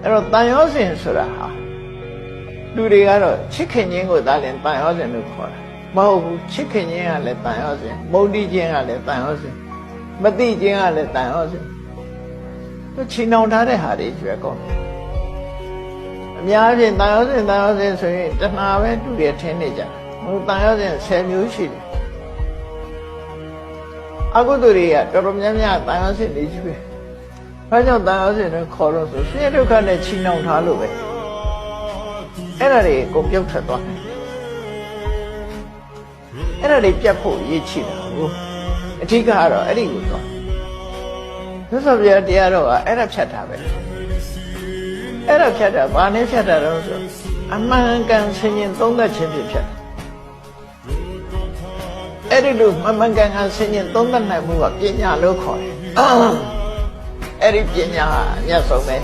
အဲ့တော့တန်ရောစဉ်ဆိုတာဟာလူတွေကတော့ချစ်ခင်ခြင်းကိုသာလျှင်တန်ရောစဉ်လို့ခေါ်တာမဟုတ်ဘူးချစ်ခင်ခြင်းကလည်းတန်ရောစဉ်မုန်းတီးခြင်းကလည်းတန်ရောစဉ်မသိခြင်းကလည်းတန်ရောစဉ်သူချီနှောင်ထားတဲ့ဟာတွေကျွဲကောင်းအများကြီးတန်ရောစဉ်ဆိုရင်တဏှာပဲတူရထင်းနေကြဟိုတန်ရောစဉ်10မျိုးရှိတယ်အကုသိုလ်တွေကတော်တော်များများတန်ရောစဉ်တွေကြီးပဲဘာကြောင့်တန်ရောစဉ်တွေခေါ်လို့ဆိုဆင်းရဲဒုက္ခနဲ့ချီနှောင်ထားလို့ပဲအဲ့ဒါတွေကုန်ပြုတ်ထွက်သွားတယ်အဲ့ဒါတွေပြတ်ဖို့ရည်ချီတာဟုတ်အဓိကကတော့အဲ့ဒီကိုသွားသစ္စာပြတရားတော့ကအဲ့ဒါဖြတ်တာပဲအဲ့ဒါဖြတ်တာဘာနဲ့ဖြတ်တာတော့ဆိုအမှန်ကန်ဆင်ញင်သုံးသပ်ခြင်းဖြင့်ဖြတ်တာအဲ့ဒီလိုမှန်ကန်ဆင်ញင်သုံးသပ်နိုင်မှုကပညာလို့ခေါ်တယ်အဲ့ဒီပညာဟာအမြတ်ဆုံးပဲ